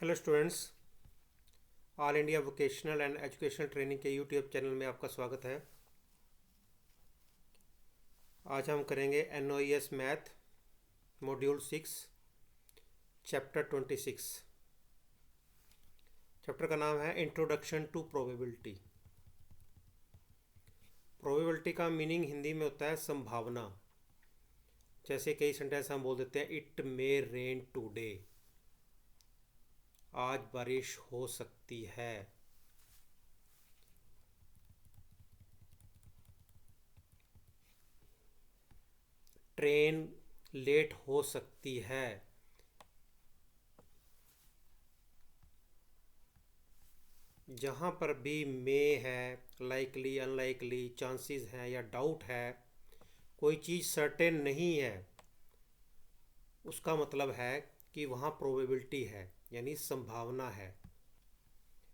Hello students, all India vocational and educational training के YouTube channel में आपका स्वागत है। आज हम करेंगे NOES math module 6 chapter 26। Chapter का नाम है इंट्रोडक्शन टू प्रोबेबिलिटी। प्रोबेबिलिटी का मीनिंग हिंदी में होता है संभावना। जैसे कई सेंटेंस हम बोल देते हैं, इट मे रेन टुडे, आज बारिश हो सकती है। ट्रेन लेट हो सकती है। जहाँ पर भी मे है, लाइकली, अनलाइकली, चांसेस हैं या डाउट है, कोई चीज़ सर्टेन नहीं है, उसका मतलब है कि वहाँ प्रोबेबिलिटी है, यानी संभावना है।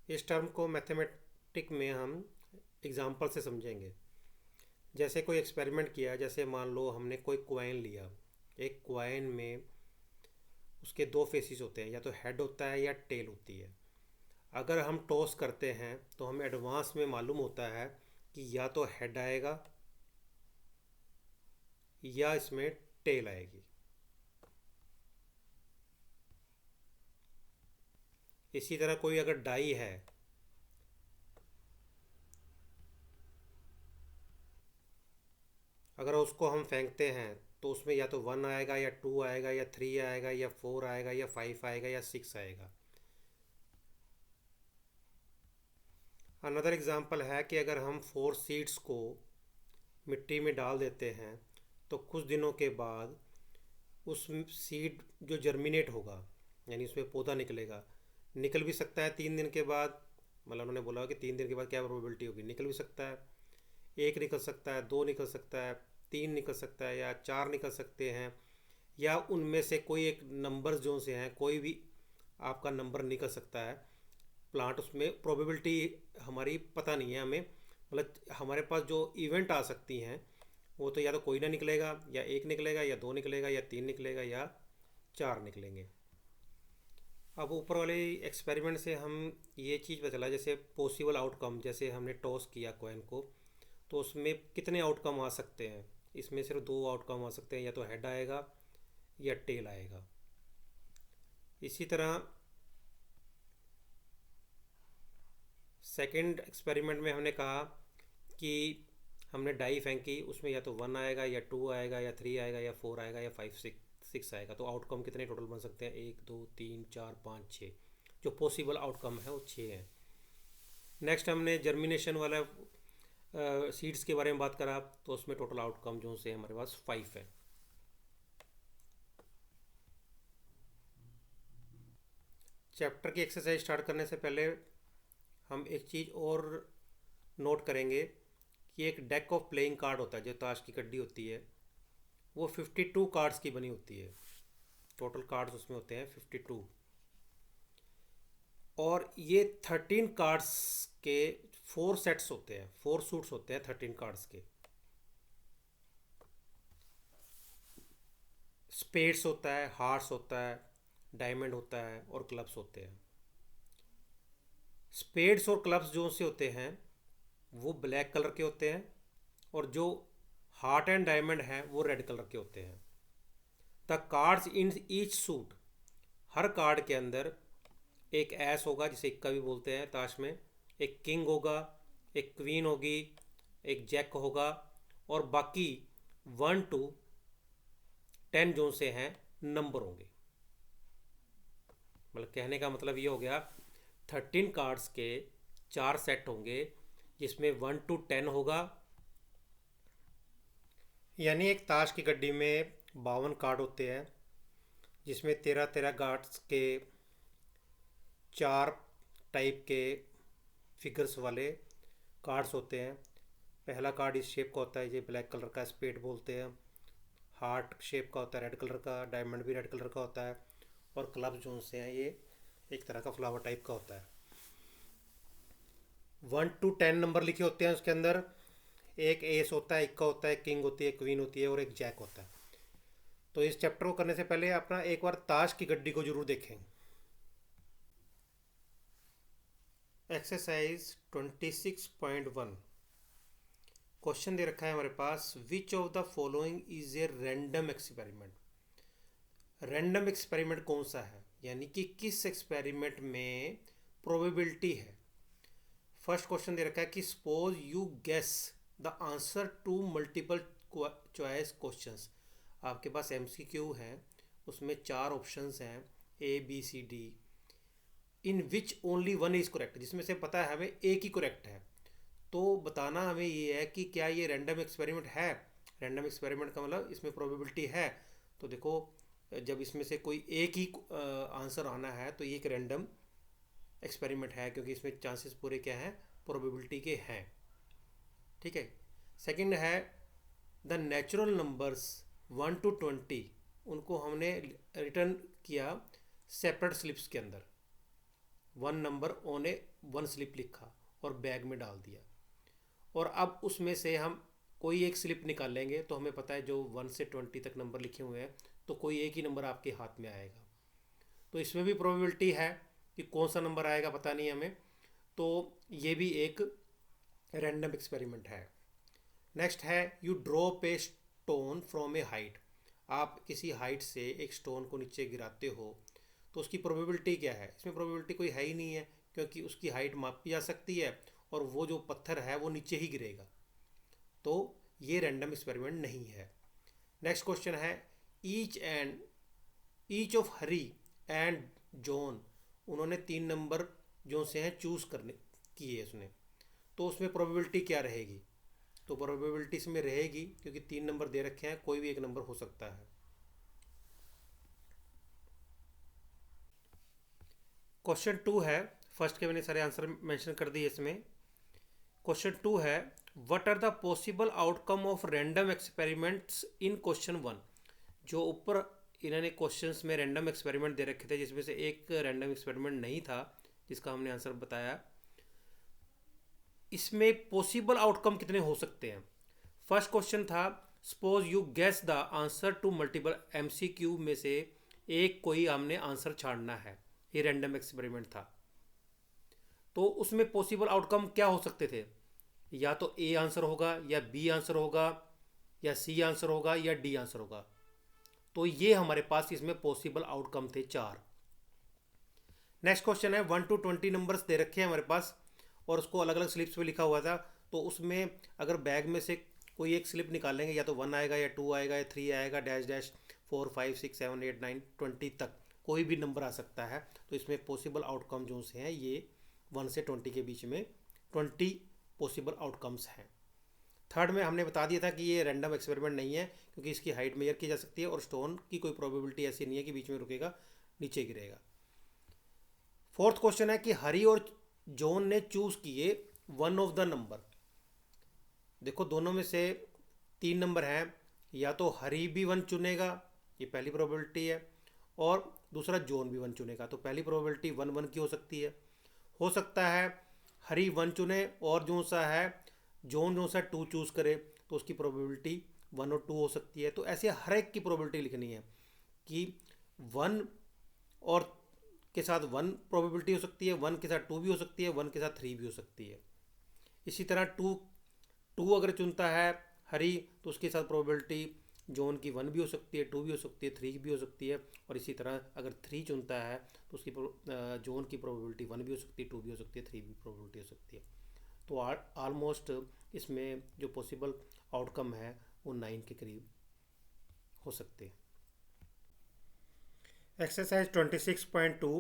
इस टर्म को मैथमेटिक में हम एग्जांपल से समझेंगे। जैसे कोई एक्सपेरिमेंट किया, जैसे मान लो हमने कोई कॉइन लिया। एक कॉइन में उसके दो फेसिस होते हैं, या तो हेड होता है या टेल होती है। अगर हम टॉस करते हैं तो हमें एडवांस में मालूम होता है कि या तो हेड आएगा या इसमें टेल आएगी। इसी तरह कोई अगर डाई है, अगर उसको हम फेंकते हैं तो उसमें या तो 1 आएगा या 2 आएगा या 3 आएगा या 4 आएगा या 5 आएगा या 6 आएगा। अनदर एग्जांपल है कि अगर हम 4 सीड्स को मिट्टी में डाल देते हैं तो कुछ दिनों के बाद उस सीड जो जर्मिनेट होगा, यानी उसमें पौधा निकलेगा, निकल भी सकता है 3 दिन के बाद। मतलब उन्होंने बोला कि 3 दिन के बाद क्या प्रोबेबिलिटी होगी, निकल भी सकता है। एक निकल सकता है, दो निकल सकता है, 3 निकल सकता है या 4 निकल सकते हैं, या उनमें से कोई एक नंबर जो से हैं, कोई भी आपका नंबर निकल सकता है। प्लांट उसमें प्रोबेबिलिटी हमारी पता नहीं है हमें, मतलब हमारे पास जो इवेंट आ सकती हैं वो तो या तो कोई ना निकलेगा, या एक निकलेगा, या दो निकलेगा, या 3 निकलेगा, या 4 निकलेंगे। अब ऊपर वाले एक्सपेरिमेंट से हम ये चीज़ पता चला, जैसे पॉसिबल आउटकम, जैसे हमने टॉस किया कॉइन को, तो उसमें कितने आउटकम आ सकते हैं। इसमें सिर्फ 2 आउटकम आ सकते हैं, या तो हेड आएगा या टेल आएगा। इसी तरह सेकंड एक्सपेरिमेंट में हमने कहा कि हमने डाई फेंकी, उसमें या तो 1 आएगा या 2 आएगा या 3 आएगा या 4 आएगा या 5 6 आएगा। तो आउटकम कितने टोटल बन सकते हैं, 1 2 3 4 5 6। जो पॉसिबल आउटकम है वो 6 है। नेक्स्ट हमने जर्मिनेशन वाला सीड्स के बारे में बात करा, तो उसमें टोटल आउटकम जो से हमारे पास 5 है। चैप्टर की एक्सरसाइज स्टार्ट करने से पहले हम एक चीज़ और नोट करेंगे कि एक डेक ऑफ प्लेइंग कार्ड होता है, जो ताश की कड्डी होती है, वो 52 कार्ड्स की बनी होती है। टोटल कार्ड्स उसमें होते हैं 52, और ये 13 कार्ड्स के 4 सेट्स होते हैं, 4 सूट्स होते हैं 13 कार्ड्स के। स्पेड्स होता है, हार्ट्स होता है, डायमंड होता है और क्लब्स होते हैं। स्पेड्स और क्लब्स जो से होते हैं वो ब्लैक कलर के होते हैं, और जो हार्ट एंड डायमंड हैं वो रेड कलर के होते हैं। The cards in each suit, her card के अंदर एक ऐस होगा, जिसे इक्का भी बोलते हैं ताश में, एक किंग होगा, एक क्वीन होगी, एक जैक होगा, और बाकी 1 to 10 जो से हैं नंबर होंगे। मतलब कहने का मतलब ये हो गया, 13 कार्ड्स के 4 सेट होंगे, जिसमें 1 to 10 होगा। यानी एक ताश की गड्डी में 52 कार्ड होते हैं, जिसमें 13 कार्ड्स के 4 टाइप के फिगर्स वाले कार्ड्स होते हैं। पहला कार्ड इस शेप का होता है, ये ब्लैक कलर का, स्पेड बोलते हैं। हार्ट शेप का होता है, रेड कलर का, डायमंड भी रेड कलर का होता है, और क्लब जो से हैं ये एक तरह का फ्लावर टाइप का होता है। 1 to 10 नंबर लिखे होते हैं उसके अंदर। एक एस होता है, इक्का होता है, किंग होती है, क्वीन होती है, और एक जैक होता है। तो इस चैप्टर को करने से पहले अपना एक बार ताश की गड्डी को जरूर देखें। एक्सरसाइज 26.1 क्वेश्चन दे रखा है हमारे पास, which of the following is a random experiment. Random experiment कौन सा है, यानी कि किस एक्सपेरिमेंट में प्रोबेबिलिटी है। फर्स्ट क्वेश्चन दे रखा है कि suppose you guess the answer to multiple choice questions. आपके पास एमसीक्यू है, उसमें 4 ऑप्शंस हैं A B C D, in which only one is correct, जिसमें से पता है हमें एक ही करेक्ट है। तो बताना हमें ये है कि क्या ये रैंडम एक्सपेरिमेंट है। रैंडम एक्सपेरिमेंट का मतलब इसमें प्रोबेबिलिटी है। तो देखो, जब इसमें से कोई एक ही आंसर आना है तो ये एक रैंडम एक्सपेरिमेंट है, क्योंकि इसमें चांसेस पूरे क्या हैं, प्रोबेबिलिटी के हैं। ठीक है। सेकंड है द नेचुरल नंबर्स 1 to 20, उनको हमने रिटर्न किया सेपरेट स्लिप्स के अंदर। 1 नंबर ऑन ए 1 स्लिप लिखा और बैग में डाल दिया, और अब उसमें से हम कोई एक स्लिप निकालेंगे तो हमें पता है जो 1 से 20 तक नंबर लिखे हुए हैं, तो कोई एक ही नंबर आपके हाथ में आएगा। तो इसमें भी प्रोबेबिलिटी है कि कौन सा नंबर आएगा, पता नहीं हमें। तो ये भी एक रैंडम एक्सपेरिमेंट है। नेक्स्ट है you drop a stone from A height. आप किसी हाइट से एक स्टोन को नीचे गिराते हो, तो उसकी प्रोबेबिलिटी क्या है। इसमें प्रोबेबिलिटी कोई है ही नहीं है, क्योंकि उसकी हाइट मापी जा सकती है और वो जो पत्थर है वो नीचे ही गिरेगा। तो ये रैंडम एक्सपेरिमेंट नहीं है। नेक्स्ट क्वेश्चन है each of Hari and John, उन्होंने 3 नंबर जो से हैं चूज़ करने किए उसने, तो उसमें प्रोबेबिलिटी क्या रहेगी। तो प्रोबेबिलिटी इसमें रहेगी, क्योंकि 3 नंबर दे रखे हैं, कोई भी एक नंबर हो सकता है। क्वेश्चन 2 है, फर्स्ट के मैंने सारे आंसर मेंशन कर दिए इसमें। क्वेश्चन 2 है what are the possible outcome of random experiments in question 1। जो ऊपर इन्होंने क्वेश्चंस में रैंडम एक्सपेरिमेंट दे रखे थे, जिसमें से एक रैंडम एक्सपेरिमेंट नहीं था जिसका हमने आंसर बताया। इसमें पॉसिबल आउटकम कितने हो सकते हैं। फर्स्ट क्वेश्चन था suppose you guess the answer to multiple MCQ में से एक कोई हमने आंसर छाड़ना है, ये रैंडम एक्सपेरिमेंट था। तो उसमें पॉसिबल आउटकम क्या हो सकते थे, या तो ए आंसर होगा, या बी आंसर होगा, या सी आंसर होगा, या डी आंसर होगा। तो ये हमारे पास इसमें पॉसिबल आउटकम थे 4। नेक्स्ट क्वेश्चन है 1 to 20 नंबर्स दे रखे हैं हमारे पास, और उसको अलग अलग स्लिप्स पे लिखा हुआ था। तो उसमें अगर बैग में से कोई एक स्लिप निकालेंगे, या तो 1 आएगा, या 2 आएगा, या 3 आएगा, डैश डैश 4 5 6 7 8 9 20 तक कोई भी नंबर आ सकता है। तो इसमें पॉसिबल आउटकम जो से हैं ये 1 से 20 के बीच में 20 पॉसिबल आउटकम्स हैं। थर्ड में हमने बता दिया था कि ये रैंडम एक्सपेरिमेंट नहीं है, क्योंकि इसकी हाइट मेजर की जा सकती है, और स्टोन की कोई प्रोबेबिलिटी ऐसी नहीं है कि बीच में रुकेगा, नीचे गिरेगा। फोर्थ क्वेश्चन है कि हरी और जॉन ने चूज किए वन ऑफ द नंबर। देखो, दोनों में से 3 नंबर हैं, या तो हरी भी 1 चुनेगा, ये पहली प्रोबेबिलिटी है, और दूसरा जॉन भी 1 चुनेगा। तो पहली प्रोबेबिलिटी 1 1 की हो सकती है। हो सकता है हरी 1 चुने और जो सा है जॉन जो सा 2 चूज़ करे, तो उसकी प्रोबेबिलिटी 1 और 2 हो सकती है। तो ऐसे हर एक की प्रोबेबिलिटी लिखनी है कि 1 और के साथ 1 प्रोबेबिलिटी हो सकती है, 1 के साथ 2 भी हो सकती है, 1 के साथ 3 भी हो सकती है। इसी तरह 2 अगर चुनता है हरी, तो उसके साथ प्रोबेबिलिटी जॉन की 1 भी हो सकती है, 2 भी हो सकती है, 3 भी हो सकती है। और इसी तरह अगर 3 चुनता है तो उसकी जॉन की प्रोबेबिलिटी 1 भी हो सकती है, 2 भी हो सकती है, 3 भी प्रोबेबिलिटी हो सकती है। तो ऑलमोस्ट इसमें जो पॉसिबल आउटकम है वो 9 के करीब हो सकते हैं। एक्सरसाइज 26.2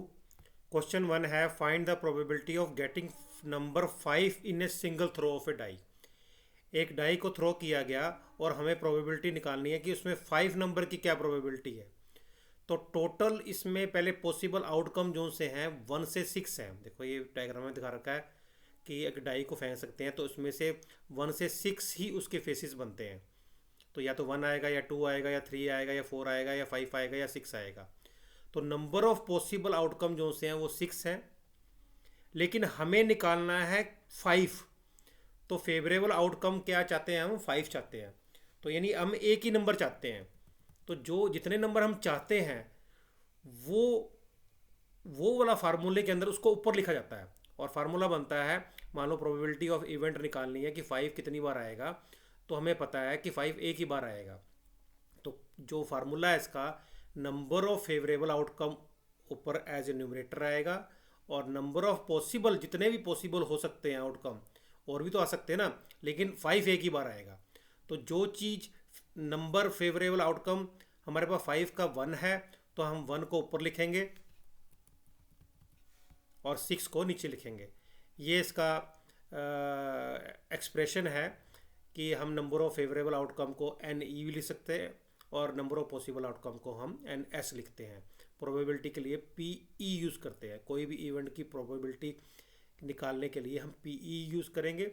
क्वेश्चन 1 है find the probability of getting number 5 in a single throw of a die. एक डाई को थ्रो किया गया और हमें प्रोबेबिलिटी निकालनी है कि उसमें 5 नंबर की क्या प्रोबेबिलिटी है। तो टोटल इसमें पहले पॉसिबल आउटकम जो से हैं 1 से 6 हैं। देखो, ये डायग्राम में दिखा रखा है कि एक डाई को फेंक सकते हैं, तो उसमें से 1 से 6 ही उसके फेसेस बनते हैं। तो या तो 1 आएगा, या 2 आएगा, या 3 आएगा, या 4 आएगा, या 5 आएगा, या 6 आएगा। तो नंबर ऑफ पॉसिबल आउटकम जो से हैं वो 6 हैं, लेकिन हमें निकालना है 5। तो फेवरेबल आउटकम क्या चाहते हैं, हम 5 चाहते हैं। तो यानी हम एक ही नंबर चाहते हैं। तो जो जितने नंबर हम चाहते हैं वो वाला फार्मूले के अंदर उसको ऊपर लिखा जाता है, और फार्मूला बनता है, मान लो प्रोबेबिलिटी ऑफ इवेंट निकालनी है कि 5 कितनी बार आएगा, तो हमें पता है कि 5 एक ही बार आएगा। तो जो फार्मूला है इसका, नंबर ऑफ फेवरेबल आउटकम ऊपर एज ए न्यूमरेटर आएगा, और नंबर ऑफ पॉसिबल, जितने भी पॉसिबल हो सकते हैं आउटकम, और भी तो आ सकते हैं ना, लेकिन 5 एक ही बार आएगा। तो जो चीज़ नंबर फेवरेबल आउटकम हमारे पास 5 का 1 है, तो हम 1 को ऊपर लिखेंगे और 6 को नीचे लिखेंगे। ये इसका एक्सप्रेशन है कि हम नंबर ऑफ फेवरेबल आउटकम को एन ई भी लिख सकते हैं, और नंबर ऑफ पॉसिबल आउटकम को हम एन एस लिखते हैं। प्रोबेबिलिटी के लिए पी ई यूज़ करते हैं, कोई भी इवेंट की प्रोबेबिलिटी निकालने के लिए हम पी ई यूज़ करेंगे,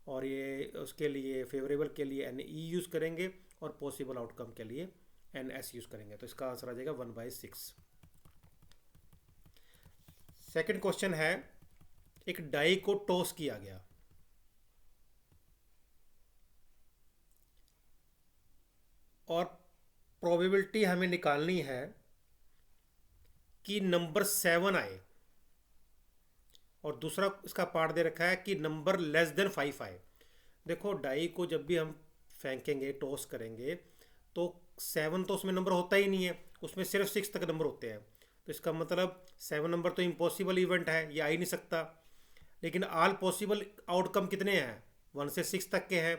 और ये उसके लिए फेवरेबल के लिए एन ई यूज़ करेंगे, और पॉसिबल आउटकम के लिए एन एस यूज़ करेंगे। तो इसका आंसर आ जाएगा 1/6। सेकंड क्वेश्चन है, एक डाई को टॉस किया गया, और प्रोबेबिलिटी हमें निकालनी है कि नंबर 7 आए, और दूसरा इसका पार्ट दे रखा है कि नंबर लेस देन 5 आए। देखो, डाई को जब भी हम फेंकेंगे, टॉस करेंगे, तो 7 तो उसमें नंबर होता ही नहीं है, उसमें सिर्फ 6 तक नंबर होते हैं। तो इसका मतलब 7 नंबर तो इम्पॉसिबल इवेंट है, ये आ ही नहीं सकता। लेकिन ऑल पॉसिबल आउटकम कितने हैं? 1 से 6 तक के हैं।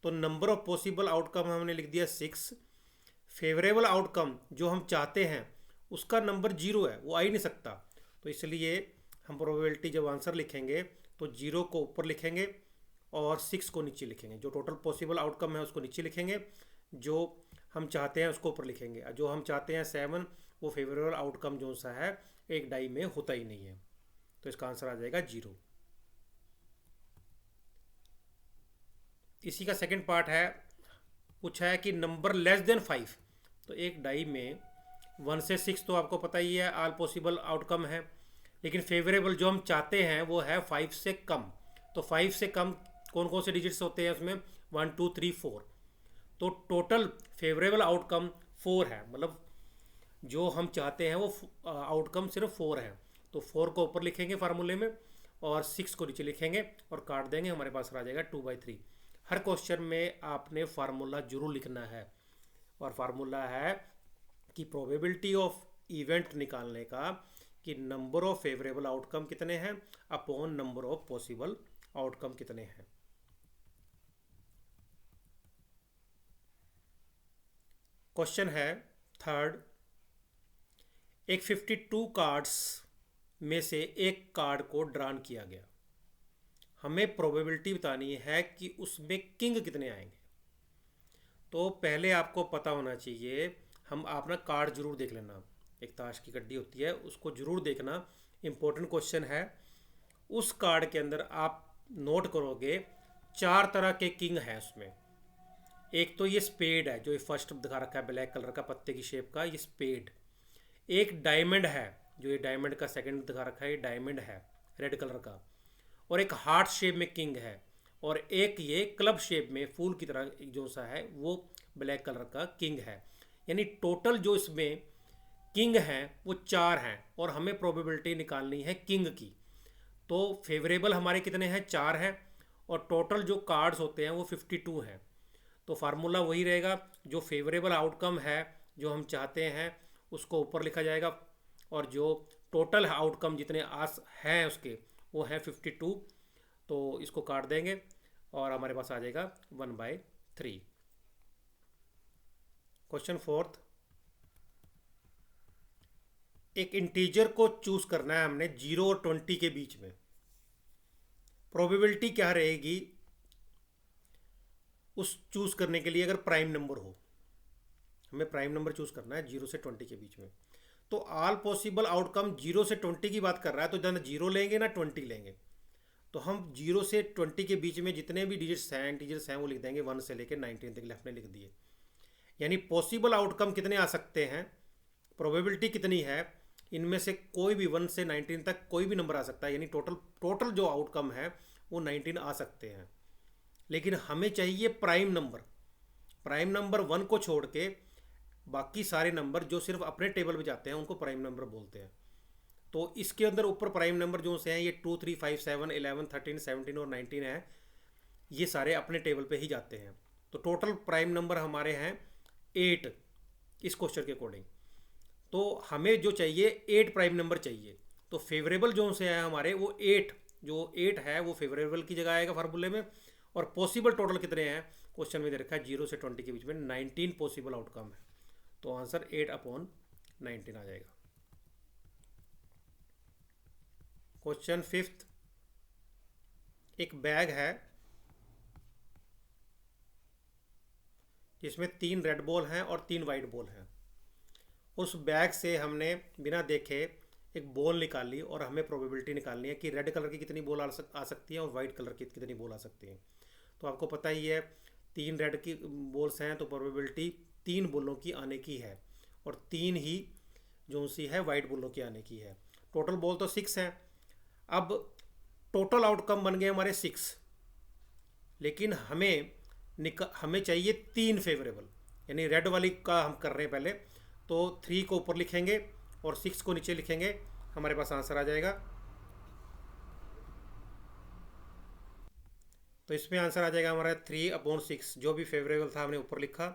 तो नंबर ऑफ पॉसिबल आउटकम हमने लिख दिया 6। फेवरेबल आउटकम जो हम चाहते हैं उसका नंबर 0 है, वो आ ही नहीं सकता। तो इसलिए हम प्रोबेबिलिटी जब आंसर लिखेंगे तो 0 को ऊपर लिखेंगे और 6 को नीचे लिखेंगे। जो टोटल पॉसिबल आउटकम है उसको नीचे लिखेंगे, जो हम चाहते हैं उसको ऊपर लिखेंगे। जो हम चाहते हैं 7, वो फेवरेबल आउटकम जो सा है एक डाई में होता ही नहीं है। तो इसका आंसर आ जाएगा 0। इसी का सेकंड पार्ट है, पूछा है कि नंबर लेस देन 5। तो एक डाई में 1 से 6 तो आपको पता ही है ऑल पॉसिबल आउटकम है, लेकिन फेवरेबल जो हम चाहते हैं वो है 5 से कम। तो 5 से कम कौन कौन से डिजिट्स होते हैं उसमें? 1 2 3 4। तो टोटल फेवरेबल आउटकम 4 है, मतलब जो हम चाहते हैं वो आउटकम सिर्फ 4 है। तो 4 को ऊपर लिखेंगे फार्मूले में, और 6 को नीचे लिखेंगे और काट देंगे, हमारे पास आ जाएगा 2/3। हर क्वेश्चन में आपने फार्मूला जरूर लिखना है, और फार्मूला है कि प्रोबेबिलिटी ऑफ इवेंट निकालने का कि नंबर ऑफ फेवरेबल आउटकम कितने हैं upon number of possible outcome कितने हैं। क्वेश्चन है थर्ड, एक 52 कार्ड्स में से एक कार्ड को ड्रॉन किया गया, हमें प्रोबेबिलिटी बतानी है कि उसमें किंग कितने आएंगे। तो पहले आपको पता होना चाहिए, हम अपना कार्ड जरूर देख लेना, एक ताश की गड्डी होती है उसको जरूर देखना, इम्पोर्टेंट क्वेश्चन है। उस कार्ड के अंदर आप नोट करोगे 4 तरह के किंग हैं उसमें। एक तो ये स्पेड है, जो ये फर्स्ट दिखा रखा है ब्लैक कलर का पत्ते की शेप का, ये स्पेड। एक डायमंड है, जो ये डायमंड का सेकंड दिखा रखा है, ये डायमंड है रेड कलर का। और एक हार्ट शेप में किंग है, और एक ये क्लब शेप में फूल की तरह जो सा है वो ब्लैक कलर का किंग है। यानी टोटल जो इसमें किंग हैं वो 4 हैं, और हमें प्रोबेबिलिटी निकालनी है किंग की। तो फेवरेबल हमारे कितने हैं? 4 हैं, और टोटल जो कार्ड्स होते हैं वो 52 हैं। तो फार्मूला वही रहेगा, जो फेवरेबल आउटकम है जो हम चाहते हैं उसको ऊपर लिखा जाएगा, और जो टोटल आउटकम जितने आस हैं उसके वो हैं 52। तो इसको काट देंगे और हमारे पास आ जाएगा 1/3। क्वेश्चन फोर्थ, एक इंटीजर को चूज करना है हमने 0 और 20 के बीच में। प्रोबेबिलिटी क्या रहेगी उस चूज करने के लिए? अगर प्राइम नंबर हो, हमें प्राइम नंबर चूज करना है 0 से 20 के बीच में। तो ऑल पॉसिबल आउटकम 0 से 20 की बात कर रहा है, तो ना 0 लेंगे ना 20 लेंगे। तो हम 0 से 20 के बीच में जितने भी डिजिट्स हैं, इंटीजर्स हैं, वो लिख देंगे 1 से लेकर 19 तक लेफ्ट में लिख दिए। यानी पॉसिबल आउटकम कितने आ सकते हैं, प्रोबेबिलिटी कितनी है, इनमें से कोई भी 1 से 19 तक कोई भी नंबर आ सकता है। यानी टोटल जो आउटकम है वो 19 आ सकते हैं। लेकिन हमें चाहिए प्राइम नंबर। प्राइम नंबर 1 को छोड़ के बाकी सारे नंबर जो सिर्फ अपने टेबल में जाते हैं उनको प्राइम नंबर बोलते हैं। तो इसके अंदर ऊपर प्राइम नंबर जो से हैं ये 2, 3, 5, 7, 11, 13, 17 और 19 है, ये सारे अपने टेबल पे ही जाते हैं। तो टोटल प्राइम नंबर हमारे हैं 8 इस क्वेश्चन के अकॉर्डिंग। तो हमें जो चाहिए 8 प्राइम नंबर चाहिए। तो फेवरेबल जो से है हमारे वो 8, जो 8 है वो फेवरेबल की जगह आएगा फार्मूले में। और पॉसिबल टोटल कितने हैं क्वेश्चन में दे रखा है 0 से 20 के बीच में 19 पॉसिबल आउटकम है। तो आंसर 8/19 आ जाएगा। क्वेश्चन 5, एक बैग है जिसमें 3 रेड बॉल हैं और 3 वाइट बॉल हैं। उस बैग से हमने बिना देखे एक बॉल निकाली और हमें प्रोबेबिलिटी निकालनी है कि रेड कलर की कितनी बॉल आ सकती है और वाइट कलर की कितनी बॉल आ सकती है। तो आपको पता ही है 3 रेड की बॉल्स हैं तो प्रोबेबिलिटी 3 बॉलों की आने की है और 3 ही जो सी है वाइट बॉलों की आने की है। टोटल बॉल तो 6 हैं। अब टोटल आउटकम बन गए हमारे 6, लेकिन हमें चाहिए 3 फेवरेबल, यानी रेड वाली का हम कर रहे हैं पहले। तो 3 को ऊपर लिखेंगे और 6 को नीचे लिखेंगे, हमारे पास आंसर आ जाएगा। तो इसमें आंसर आ जाएगा हमारा 3/6। जो भी फेवरेबल था हमने ऊपर लिखा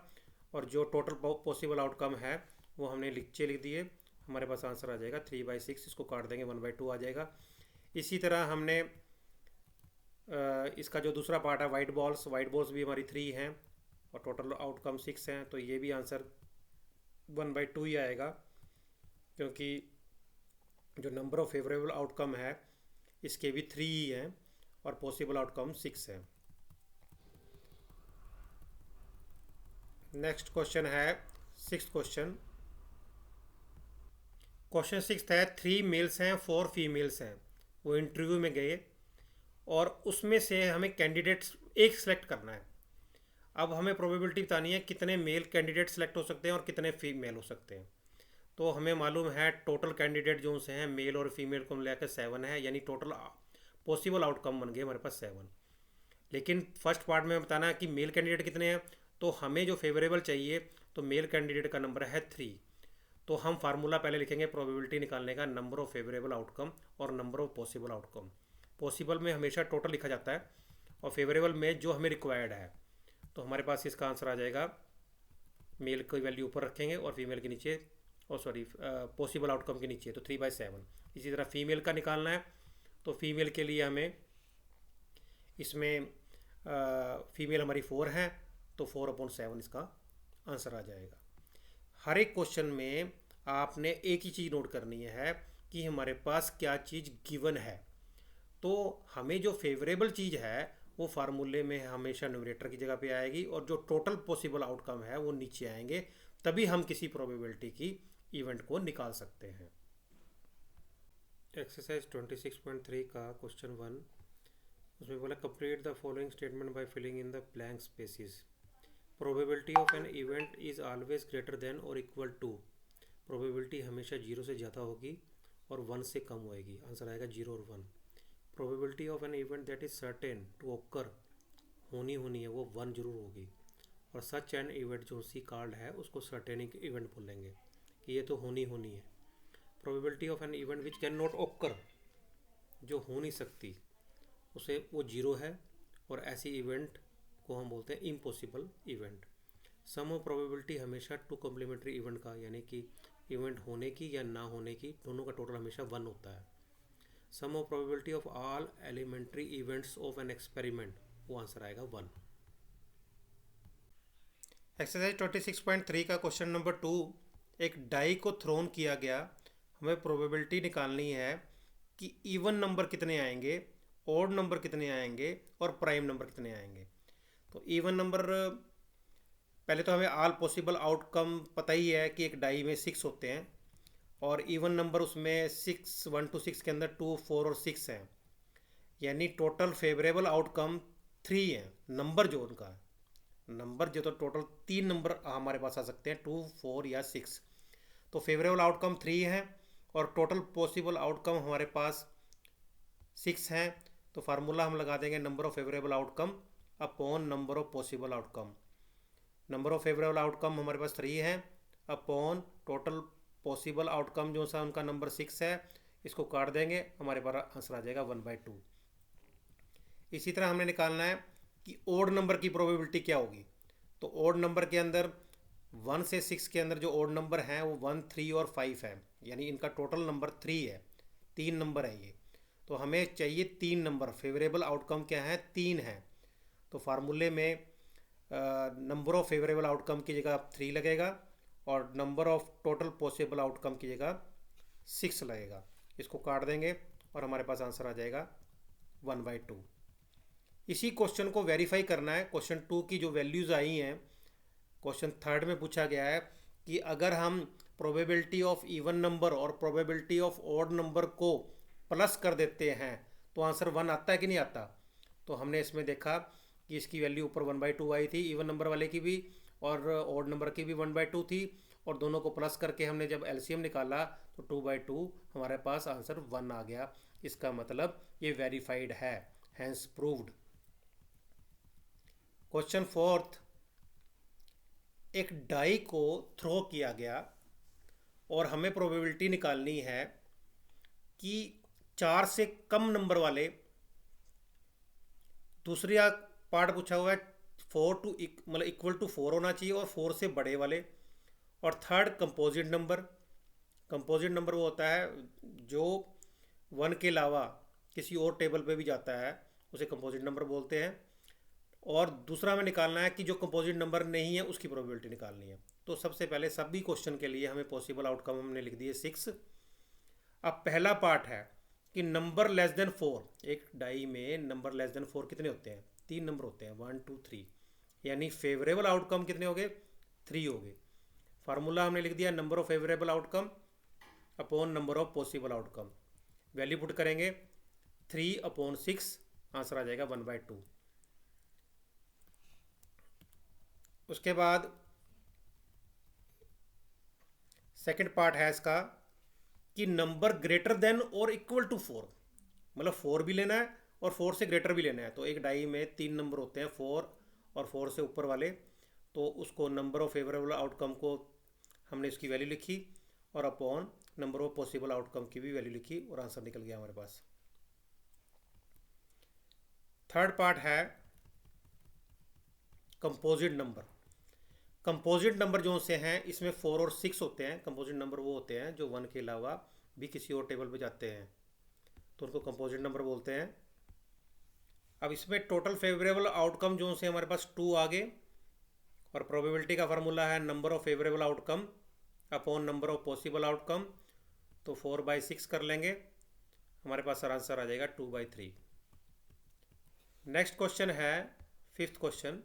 और जो टोटल पॉसिबल आउटकम है वो हमने नीचे लिख दिए। हमारे पास आंसर आ जाएगा 3/6। इसको काट देंगे 1/2 आ जाएगा। इसी तरह हमने इसका जो दूसरा पार्ट है वाइट बॉल्स भी हमारी 3 हैं और टोटल आउटकम 6 हैं। तो ये भी आंसर 1/2 ही आएगा, क्योंकि जो नंबर ऑफ फेवरेबल आउटकम है इसके भी 3 ही हैं और पॉसिबल आउटकम 6 है। नेक्स्ट क्वेश्चन है 6th क्वेश्चन। क्वेश्चन 6 है 3 मेल्स हैं 4 फीमेल्स हैं। वो इंटरव्यू में गए और उसमें से हमें कैंडिडेट्स एक सिलेक्ट करना है। अब हमें प्रोबेबिलिटी बतानी है कितने मेल कैंडिडेट सेलेक्ट हो सकते हैं और कितने फीमेल हो सकते हैं। तो हमें मालूम है टोटल कैंडिडेट जो से हैं मेल और फीमेल को मिलाकर 7 है, यानी टोटल पॉसिबल आउटकम बन गए हमारे पास 7। लेकिन फर्स्ट पार्ट में बताना है कि मेल कैंडिडेट कितने हैं। तो हमें जो फेवरेबल चाहिए तो मेल कैंडिडेट का नंबर है 3। तो हम फार्मूला पहले लिखेंगे प्रोबेबिलिटी निकालने का, नंबर ऑफ फेवरेबल आउटकम और number of possible outcome. Possible में हमेशा टोटल लिखा जाता है और फेवरेबल में जो हमें रिक्वायर्ड है। तो हमारे पास इसका आंसर आ जाएगा, मेल की वैल्यू ऊपर रखेंगे और फीमेल के नीचे, और सॉरी पॉसिबल आउटकम के नीचे, तो 3/7। इसी तरह फीमेल का निकालना है तो फीमेल के लिए हमें इसमें फीमेल हमारी 4 है तो 4/7 इसका आंसर आ जाएगा। हर एक क्वेश्चन में आपने एक ही चीज़ नोट करनी है कि हमारे पास क्या चीज़ गिवन है। तो हमें जो फेवरेबल चीज़ है वो फार्मूले में हमेशा न्यूमरेटर की जगह पे आएगी और जो टोटल पॉसिबल आउटकम है वो नीचे आएंगे, तभी हम किसी प्रोबेबिलिटी की इवेंट को निकाल सकते हैं। एक्सरसाइज 26.3 का क्वेश्चन 1, उसमें बोला complete the following statement by filling in the blank spaces. Probability of an event is always greater than और इक्वल टू। प्रोबेबिलिटी हमेशा 0 से ज़्यादा होगी और 1 से कम होएगी। आंसर आएगा 0 और 1। Probability of an event that is certain to occur, होनी है वो 1 जरूर होगी। और सच एन इवेंट जो सी कार्ड है उसको सर्टेनिक इवेंट बोलेंगे कि ये तो होनी है। Probability of an event which can not occur, जो हो नहीं सकती, उसे वो 0 है और ऐसी इवेंट को हम बोलते हैं impossible event. Sum of probability हमेशा 2 कॉम्प्लीमेंट्री इवेंट का, यानी कि इवेंट होने की या ना होने की दोनों का टोटल हमेशा 1 होता है। Sum of probability of all elementary events of an experiment, वो आंसर आएगा 1। एक्सरसाइज 26.3 का क्वेश्चन नंबर 2, एक डाई को थ्रोन किया गया। हमें प्रोबेबिलिटी निकालनी है कि इवन नंबर कितने आएंगे, ऑड नंबर कितने आएंगे और प्राइम नंबर कितने आएंगे। तो इवन नंबर, पहले तो हमें ऑल पॉसिबल आउटकम पता ही है कि एक डाई में 6 होते हैं और इवन नंबर उसमें 6, 1 to 6 के अंदर 2, 4 और 6 हैं, यानी टोटल फेवरेबल आउटकम 3 है। नंबर जो उनका नंबर जो, तो टोटल 3 नंबर हमारे पास आ सकते हैं, 2, 4 या 6। तो फेवरेबल आउटकम 3 है और टोटल पॉसिबल आउटकम हमारे पास 6 हैं। तो फार्मूला हम लगा देंगे number of favourable outcome upon number of possible outcome. Number of favourable outcome हमारे पास 3 है अपॉन टोटल पॉसिबल आउटकम जो सा उनका नंबर 6 है, इसको काट देंगे, हमारे पास आंसर आ जाएगा 1/2। इसी तरह हमने निकालना है कि ओड नंबर की प्रोबेबिलिटी क्या होगी। तो ओड नंबर के अंदर 1 से 6 के अंदर जो ओड नंबर हैं वो 1, 3 और 5 है, यानी इनका टोटल नंबर 3 है, 3 नंबर है ये। तो हमें चाहिए 3 नंबर, फेवरेबल आउटकम क्या है, 3 है। तो फार्मूले में नंबर ऑफ फेवरेबल आउटकम की जगह 3 लगेगा और number of total possible outcome की जगह 6 लगेगा। इसको काट देंगे और हमारे पास आंसर आ जाएगा 1/2। इसी क्वेश्चन को वेरीफाई करना है। क्वेश्चन 2 की जो वैल्यूज़ आई हैं, क्वेश्चन 3 में पूछा गया है कि अगर हम प्रोबेबिलिटी ऑफ इवन नंबर और प्रोबेबिलिटी ऑफ ऑड नंबर को प्लस कर देते हैं तो आंसर 1 आता है कि नहीं आता। तो हमने इसमें देखा कि इसकी वैल्यू ऊपर 1/2 आई थी, इवन नंबर वाले की भी और ऑड नंबर की भी 1/2 थी, और दोनों को प्लस करके हमने जब एलसीएम निकाला तो 2/2 हमारे पास आंसर 1 आ गया। इसका मतलब ये वेरीफाइड है, हैंस प्रूव्ड। क्वेश्चन 4, एक डाई को थ्रो किया गया और हमें प्रोबेबिलिटी निकालनी है कि 4 से कम नंबर वाले, दूसरा पार्ट पूछा हुआ है 4 टू मतलब इक्वल टू 4 होना चाहिए और 4 से बड़े वाले, और third composite number. Composite number वो होता है जो 1 के अलावा किसी और टेबल पे भी जाता है, उसे कंपोजिट नंबर बोलते हैं। और दूसरा हमें निकालना है कि जो कंपोजिट नंबर नहीं है उसकी प्रोबेबिलिटी निकालनी है। तो सबसे पहले सभी क्वेश्चन के लिए हमें पॉसिबल आउटकम हमने लिख दिए 6। अब पहला पार्ट है कि नंबर लेस देन 4, एक डाई में नंबर लेस देन 4 कितने होते हैं, 3 नंबर होते हैं, 1, 2, 3, यानी फेवरेबल आउटकम कितने हो गए, 3 हो गए। फार्मूला हमने लिख दिया number of favourable outcome upon number of possible outcome. Value put करेंगे 3/6, आंसर आ जाएगा 1/2। उसके बाद सेकंड पार्ट है इसका कि नंबर ग्रेटर देन और इक्वल टू 4, मतलब 4 भी लेना है और 4 से ग्रेटर भी लेना है। तो एक डाई में 3 नंबर होते हैं, 4 और 4 से ऊपर वाले, तो उसको नंबर ऑफ फेवरेबल आउटकम को हमने इसकी वैल्यू लिखी और upon number of possible outcome की भी वैल्यू लिखी और आंसर निकल गया हमारे पास। थर्ड पार्ट है कंपोजिट नंबर। कंपोजिट नंबर जो से हैं इसमें 4 और 6 होते हैं। कंपोजिट नंबर वो होते हैं जो 1 के अलावा भी किसी और टेबल पे जाते हैं, तो उनको कंपोजिट नंबर बोलते हैं। अब इसमें टोटल फेवरेबल आउटकम जो से हमारे पास 2 आ गए, और प्रोबेबिलिटी का फार्मूला है number of favourable outcome upon number of possible outcome. तो 4/6 कर लेंगे, हमारे पास आंसर आ जाएगा 2/3। नेक्स्ट क्वेश्चन है 5th क्वेश्चन।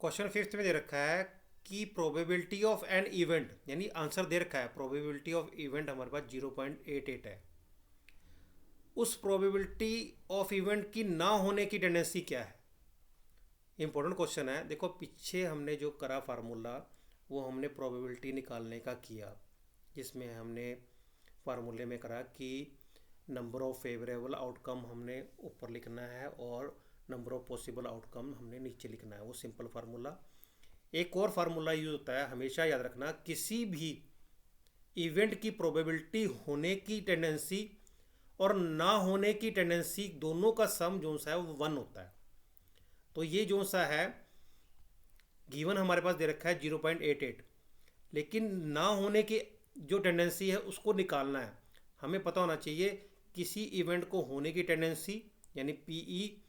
क्वेश्चन 5th में दे रखा है कि प्रोबेबिलिटी ऑफ एन इवेंट, यानी आंसर दे रखा है प्रोबेबिलिटी ऑफ इवेंट हमारे पास 0.88 है। उस प्रोबेबिलिटी ऑफ इवेंट की ना होने की टेंडेंसी क्या है। इंपॉर्टेंट क्वेश्चन है। देखो पीछे हमने जो करा फार्मूला वो हमने प्रोबेबिलिटी निकालने का किया, जिसमें हमने फार्मूले में करा कि नंबर ऑफ फेवरेबल आउटकम हमने ऊपर लिखना है और नंबर ऑफ पॉसिबल आउटकम हमने नीचे लिखना है, वो सिंपल फार्मूला। एक और फार्मूला यूज होता है, हमेशा याद रखना, किसी भी इवेंट की प्रोबेबिलिटी होने की टेंडेंसी और ना होने की टेंडेंसी दोनों का सम जो सा है वो 1 होता है। तो ये जो सा है गिवन हमारे पास दे रखा है 0.88, लेकिन ना होने की जो टेंडेंसी है उसको निकालना है। हमें पता होना चाहिए किसी इवेंट को होने की टेंडेंसी यानी पीई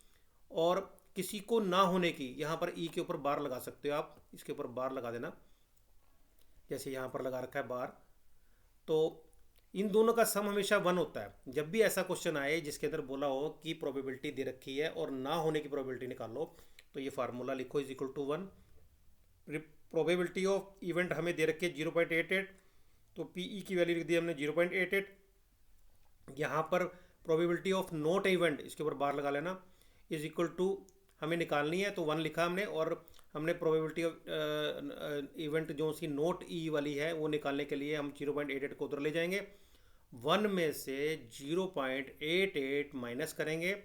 और किसी को ना होने की, यहाँ पर ई के ऊपर बार लगा सकते हो आप, इसके ऊपर बार लगा देना, जैसे यहाँ पर लगा रखा है बार। तो इन दोनों का सम हमेशा 1 होता है। जब भी ऐसा क्वेश्चन आए जिसके अंदर बोला हो कि प्रोबेबिलिटी दे रखी है और ना होने की प्रोबेबिलिटी निकालो, तो ये फार्मूला लिखो =1। प्रोबेबिलिटी ऑफ इवेंट हमें दे रखी है 0.88, तो पीई की वैल्यू लिख दी हमने 0.88। यहाँ पर प्रोबेबिलिटी ऑफ नॉट इवेंट, इसके ऊपर बार लगा लेना, =, हमें निकालनी है तो 1 लिखा हमने, और हमने प्रोबेबिलिटी ऑफ इवेंट जो सी नोट ई वाली है वो निकालने के लिए हम 0.88 को उधर ले जाएंगे, 1 में से 0.88 माइनस करेंगे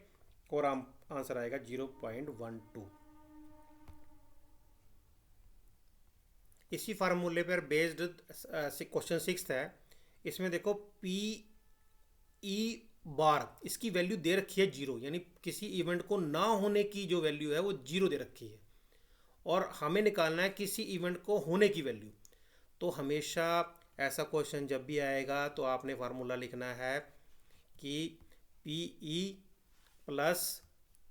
और हम आंसर आएगा 0.12। इसी फार्मूले पर बेस्ड क्वेश्चन 6 है। इसमें देखो पी ई बार, इसकी वैल्यू दे रखी है 0, यानी किसी इवेंट को ना होने की जो वैल्यू है वो 0 दे रखी है, और हमें निकालना है किसी इवेंट को होने की वैल्यू। तो हमेशा ऐसा क्वेश्चन जब भी आएगा तो आपने फार्मूला लिखना है कि पी ई प्लस,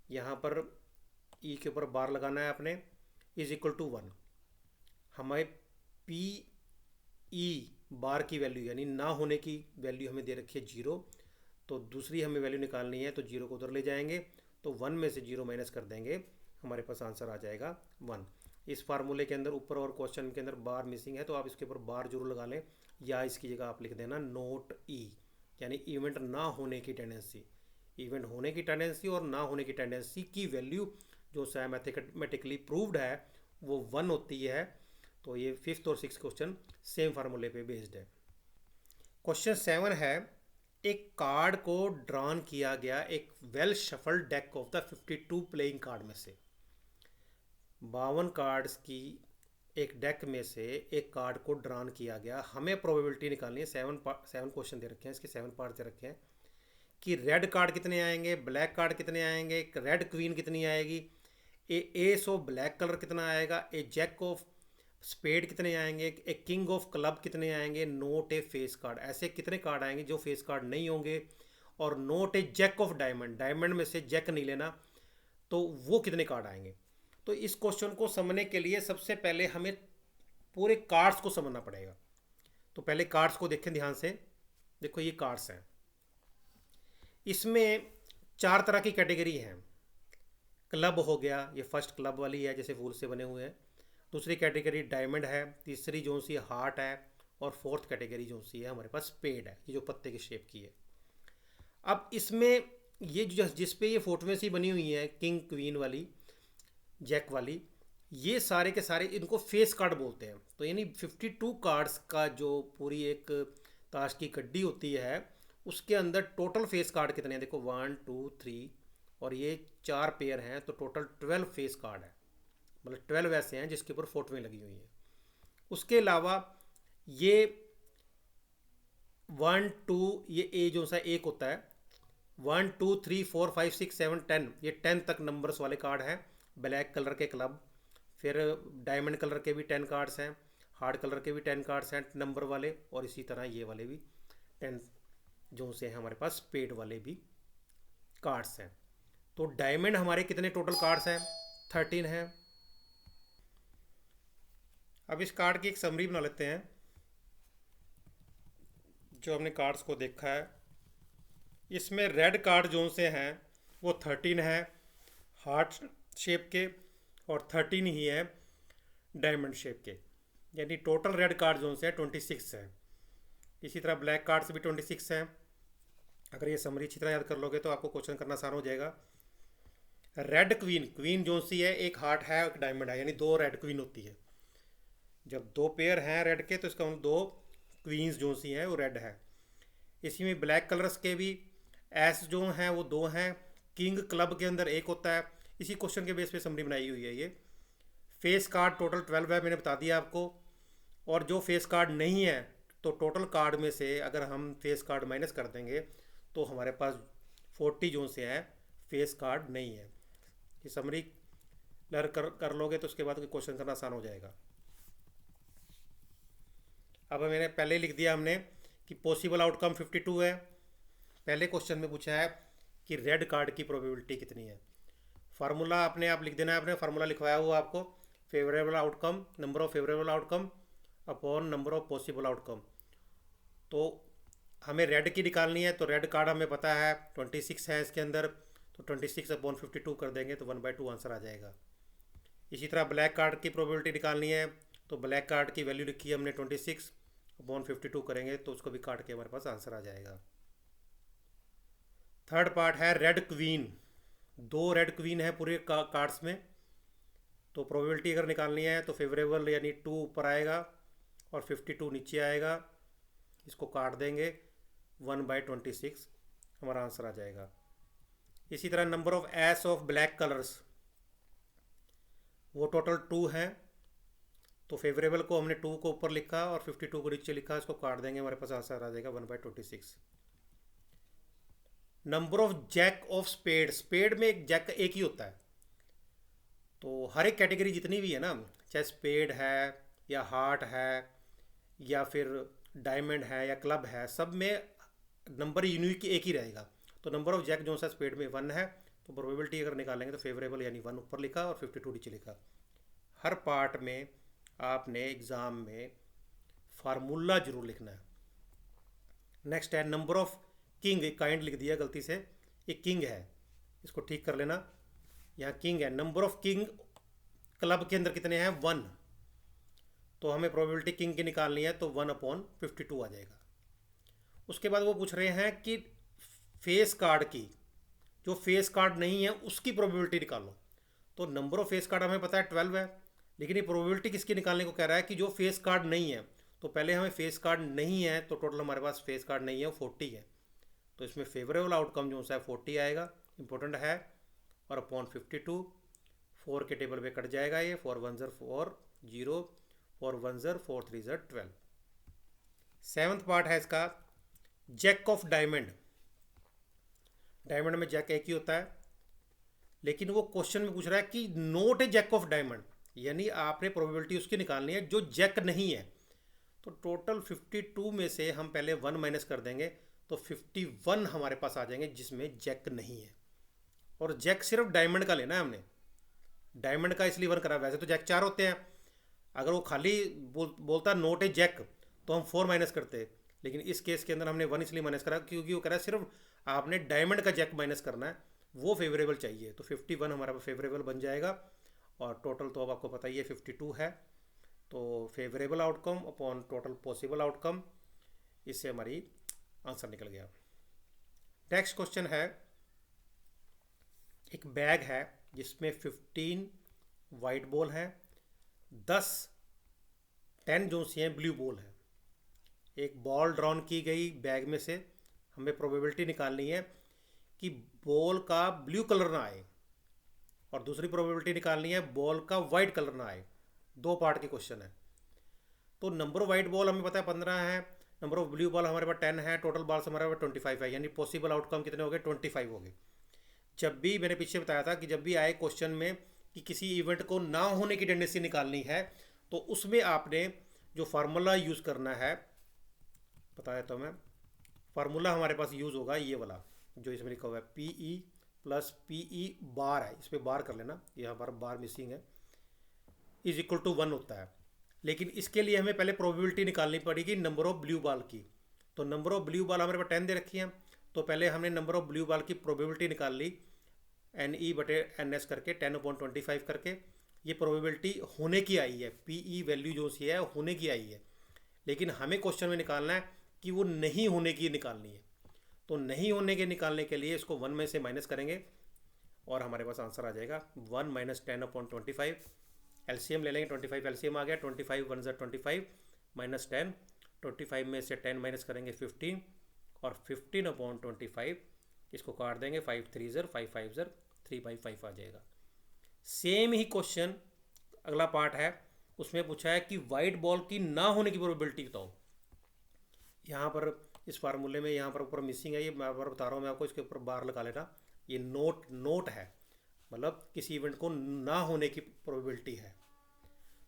यहाँ पर ई के ऊपर बार लगाना है आपने, इज इक्वल टू 1। हमें पी ई बार की वैल्यू यानी ना होने की वैल्यू हमें दे रखी है 0, तो दूसरी हमें वैल्यू निकालनी है, तो 0 को उधर ले जाएंगे, तो 1 में से 0 माइनस कर देंगे, हमारे पास आंसर आ जाएगा 1। इस फार्मूले के अंदर ऊपर और क्वेश्चन के अंदर बार मिसिंग है, तो आप इसके ऊपर बार जरूर लगा लें, या इसकी जगह आप लिख देना नोट ई, यानी इवेंट ना होने की टेंडेंसी। इवेंट होने की टेंडेंसी और ना होने की टेंडेंसी की वैल्यू जो मैथमेटिकली प्रूव्ड है वो 1 होती है। तो ये 5th और 6th क्वेश्चन सेम फार्मूले पे बेस्ड है। क्वेश्चन 7 है, एक कार्ड को ड्रॉन किया गया एक well shuffled deck of the 52 playing card में से। 52 कार्ड्स की एक डेक में से एक कार्ड को ड्रॉन किया गया, हमें प्रोबेबिलिटी निकालनी है। 7 क्वेश्चन दे रखे हैं, इसके 7 पार्ट दे रखे हैं कि रेड कार्ड कितने आएंगे, ब्लैक कार्ड कितने आएंगे, रेड क्वीन कितनी आएगी, एस ऑफ ब्लैक कलर कितना आएगा, ए जैक ऑफ स्पेड कितने आएंगे, ए किंग ऑफ क्लब कितने आएंगे, नोट ए फेस कार्ड, ऐसे कितने कार्ड आएंगे जो फेस कार्ड नहीं होंगे, और not a jack of diamond, diamond में से जैक नहीं लेना, तो वो कितने कार्ड आएंगे। तो इस क्वेश्चन को समझने के लिए सबसे पहले हमें पूरे कार्ड्स को समझना पड़ेगा। तो पहले कार्ड्स को देखें ध्यान से। देखो ये कार्ड्स हैं, इसमें 4 तरह की कैटेगरी हैं। क्लब हो गया, ये फर्स्ट क्लब वाली है जैसे फूल से बने हुए हैं। दूसरी कैटेगरी डायमंड है, तीसरी जो सी हार्ट है, और फोर्थ कैटेगरी जो सी है हमारे पास स्पेड है, ये जो पत्ते की शेप की है। अब इसमें ये जो जिस पे ये फोटोएं सी बनी हुई हैं, किंग क्वीन वाली, जैक वाली, ये सारे के सारे इनको फेस कार्ड बोलते हैं। तो यानी 52 कार्ड्स का जो पूरी एक ताश की कड्डी होती है उसके अंदर टोटल फेस कार्ड कितने हैं। देखो 1 2 3 और ये 4 पेयर हैं, तो टोटल 12 फेस कार्ड है, मतलब 12 ऐसे हैं जिसके ऊपर फोटोएं लगी हुई हैं। उसके अलावा ये 1 2, ये ए जो सा एक होता है, 1 2 3 4 5 6 7 10, ये 10 तक नंबर्स वाले कार्ड हैं। ब्लैक कलर के क्लब, फिर डायमंड कलर के भी 10 कार्ड्स हैं, हार्ड कलर के भी 10 कार्ड्स हैं नंबर वाले, और इसी तरह ये वाले भी 10 जो से हैं हमारे पास स्पेड वाले भी कार्ड्स हैं। तो डायमंड हमारे कितने टोटल कार्ड्स हैं, 13 हैं। अब इस कार्ड की एक समरी बना लेते हैं। जो हमने कार्ड्स को देखा है, इसमें रेड कार्ड जो से हैं वो 13 है हार्ट शेप के, और 13 ही है डायमंड शेप के, यानी टोटल रेड कार्ड जो से 26 है। इसी तरह ब्लैक कार्ड्स भी 26 हैं। अगर ये समरी अच्छी तरह याद कर लोगे तो आपको क्वेश्चन करना आसान हो जाएगा। रेड क्वीन, क्वीन जो सी है एक हार्ट है एक डायमंड है, यानी 2 रेड क्वीन होती है। जब 2 पेयर हैं रेड के तो इसका मतलब 2 क्वींस जो सी हैं वो रेड है। इसी में ब्लैक कलर्स के भी एस जो हैं वो 2 हैं, किंग क्लब के अंदर एक होता है। इसी क्वेश्चन के बेस पे समरी बनाई हुई है। ये फेस कार्ड टोटल 12 है, मैंने बता दिया आपको। और जो फेस कार्ड नहीं है तो टोटल कार्ड में से अगर हम फेस कार्ड माइनस कर देंगे तो हमारे पास 40 जो से है फेस कार्ड नहीं है। ये समरी लर्न कर लोगे तो उसके बाद क्वेश्चन करना आसान हो जाएगा। अब मैंने पहले लिख दिया हमने कि पॉसिबल आउटकम 52 है। पहले क्वेश्चन में पूछा है कि रेड कार्ड की प्रोबेबिलिटी कितनी है। फार्मूला आपने आप लिख देना है, आपने फार्मूला लिखवाया हुआ आपको, favourable outcome, number of favourable outcome upon number of possible outcome. तो हमें रेड की निकालनी है, तो रेड कार्ड हमें पता है 26 है इसके अंदर, तो 26 अपॉन 52 कर देंगे तो 1/2 आंसर आ जाएगा। इसी तरह ब्लैक कार्ड की प्रोबेबिलिटी निकालनी है, तो ब्लैक कार्ड की वैल्यू लिखी है हमने 26 अपॉन 52 करेंगे तो उसको भी काट के हमारे पास आंसर आ जाएगा। थर्ड पार्ट है रेड क्वीन, 2 रेड क्वीन है पूरे कार्ड्स में, तो प्रोबेबिलिटी अगर निकालनी है तो फेवरेबल यानी 2 ऊपर आएगा और 52 नीचे आएगा, इसको काट देंगे 1/26 हमारा आंसर आ जाएगा। इसी तरह number of S of black colours वो टोटल 2 हैं, तो फेवरेबल को हमने 2 को ऊपर लिखा और 52 को नीचे लिखा, इसको काट देंगे, हमारे पास आंसर आ जाएगा 1/26। Number of jack of spade, spade में एक जैक एक ही होता है, तो हर एक कैटेगरी जितनी भी है ना, चाहे स्पेड है या हार्ट है या फिर डायमंड है या क्लब है, सब में नंबर यूनिक एक ही रहेगा। तो नंबर ऑफ जैक जो सा स्पेड में 1 है, तो प्रोबेबिलिटी अगर निकालेंगे तो फेवरेबल यानी 1 ऊपर लिखा और 52 नीचे लिखा। हर पार्ट में आपने एग्ज़ाम में फार्मूला जरूर लिखना है। नेक्स्ट है नंबर ऑफ किंग, एक काइंड लिख दिया गलती से, एक किंग है, इसको ठीक कर लेना। यहाँ किंग है, नंबर ऑफ किंग क्लब के अंदर कितने हैं 1, तो हमें प्रोबेबिलिटी किंग की निकालनी है, तो 1/52 आ जाएगा। उसके बाद वो पूछ रहे हैं कि फेस कार्ड की, जो फेस कार्ड नहीं है उसकी प्रोबेबिलिटी निकालो। तो नंबर ऑफ फेस कार्ड हमें पता है 12 है, लेकिन ये प्रोबेबिलिटी किसकी निकालने को कह रहा है कि जो फेस कार्ड नहीं है। तो पहले हमें फेस कार्ड नहीं है, तो टोटल हमारे पास फेस कार्ड नहीं है वो 40 है, तो इसमें फेवरेबल आउटकम जो है 40 आएगा, इंपॉर्टेंट है। और अपॉन 52, 4 के टेबल पे कट जाएगा ये, 4 1 ज़र 4 0, 4 1 ज़र 4 3 ज़र 12। सेवन्थ पार्ट है इसका जैक ऑफ डायमंड। डायमंड में जैक एक ही होता है, लेकिन वो क्वेश्चन में पूछ रहा है कि not a jack of diamond, यानी आपने प्रोबेबिलिटी उसकी निकालनी है जो जैक नहीं है। तो टोटल 52 में से हम पहले 1 माइनस कर देंगे, तो 51 हमारे पास आ जाएंगे जिसमें जैक नहीं है। और जैक सिर्फ डायमंड का लेना है हमने, डायमंड का इसलिए 1 करा, वैसे तो जैक 4 होते हैं। अगर वो खाली बोलता नोट ए जैक तो हम 4 माइनस करते, लेकिन इस केस के अंदर हमने 1 इसलिए माइनस करा क्योंकि वो कह रहा है सिर्फ आपने डायमंड का जैक माइनस करना है, वो फेवरेबल चाहिए। तो 51 हमारा फेवरेबल बन जाएगा, और टोटल तो अब आपको पता ही है 52 है। तो favourable outcome upon total possible outcome, इससे हमारी आंसर निकल गया। नेक्स्ट क्वेश्चन है, एक बैग है जिसमें 15 वाइट बॉल है, 10 जो सी हैं ब्लू बॉल है। एक बॉल ड्रॉन की गई बैग में से, हमें प्रोबेबिलिटी निकालनी है कि बॉल का ब्लू कलर ना आए, और दूसरी प्रोबेबिलिटी निकालनी है बॉल का वाइट कलर ना आए। 2 पार्ट की क्वेश्चन है। तो नंबर ऑफ वाइट बॉल हमें पता है 15 है, नंबर ऑफ ब्लू बॉल हमारे पास 10 है, टोटल बॉल्स हमारे पास 25 है, यानी पॉसिबल आउटकम कितने हो गए 25 हो गए। जब भी मैंने पीछे बताया था कि जब भी आए क्वेश्चन में कि किसी इवेंट को ना होने की टेंडेंसी निकालनी है, तो उसमें आपने जो फार्मूला यूज़ करना है, बताया तो मैं, फार्मूला हमारे पास यूज़ होगा ये वाला जो इसमें लिखा हुआ है PE प्लस PE बार है, इस पर बार कर लेना, यहाँ पर बार मिसिंग है, इज इक्वल टू 1 होता है। लेकिन इसके लिए हमें पहले प्रोबेबिलिटी निकालनी पड़ेगी नंबर ऑफ ब्लू बॉल की। तो नंबर ऑफ ब्लू बॉल हमारे पास 10 दे रखी है, तो पहले हमने नंबर ऑफ ब्लू बॉल की प्रोबेबिलिटी निकाल ली NE/NS करके, 10/25 करके। ये प्रोबेबिलिटी होने की आई है, PE वैल्यू जो सी है होने की आई है, लेकिन हमें क्वेश्चन में निकालना है कि वो नहीं होने की निकालनी है। तो नहीं होने के निकालने के लिए इसको 1 में से माइनस करेंगे, और हमारे पास आंसर आ जाएगा 1 - 10/25। एलसीएम ले लेंगे, 25 एलसीएम आ गया, 25 1 ज़र 25 माइनस 10, 25 में से 10 माइनस करेंगे 15, और 15/25 इसको काट देंगे, 5 3 ज़र 5 5 ज़र 3/5 आ जाएगा। सेम ही क्वेश्चन अगला पार्ट है, उसमें पूछा है कि वाइट बॉल की ना होने की प्रोबेबिलिटी बताओ। यहाँ पर इस फार्मूले में यहाँ पर ऊपर मिसिंग है, ये मैं बार बता रहा हूँ मैं आपको, इसके ऊपर बार लगा लेना, ये नोट है, मतलब किसी इवेंट को ना होने की प्रोबेबिलिटी है।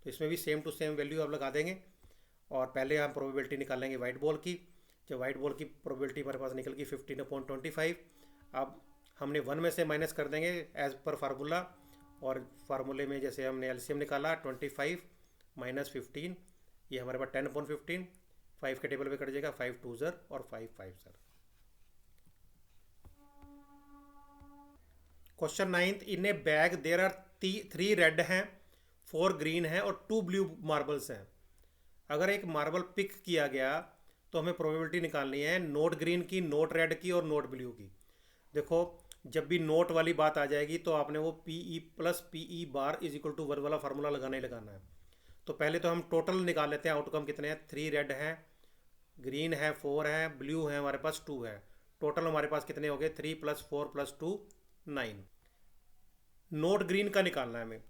तो इसमें भी सेम टू सेम वैल्यू आप लगा देंगे, और पहले हम प्रोबेबिलिटी निकालेंगे वाइट बॉल की। जब वाइट बॉल की प्रोबेबिलिटी हमारे पास निकल गई 15/25, अब हमने 1 में से माइनस कर देंगे एज पर फार्मूला, और फार्मूले में जैसे हमने एलसीएम निकाला 25 - 15, ये हमारे पास 10/15, 5 के टेबल पे कट जाएगा, 5 2 ज़र और 5 5 ज़र। Question 9th, in a bag there are 3 red हैं, 4 ग्रीन हैं और 2 ब्लू मार्बल्स हैं। अगर एक मार्बल पिक किया गया तो हमें प्रोबेबिलिटी निकालनी है नोट ग्रीन की, नोट रेड की और नोट ब्लू की। देखो जब भी नोट वाली बात आ जाएगी तो आपने वो PE plus PE bar is equal to 1 वाला फार्मूला लगाना ही लगाना है। तो पहले तो हम टोटल निकाल लेते हैं, आउटकम कितने हैं, 3 रेड हैं, ग्रीन है 4 है, ब्लू है हमारे पास 2 है, टोटल हमारे पास कितने हो गए 3 + 4 + 2 9। नोट ग्रीन का निकालना है हमें,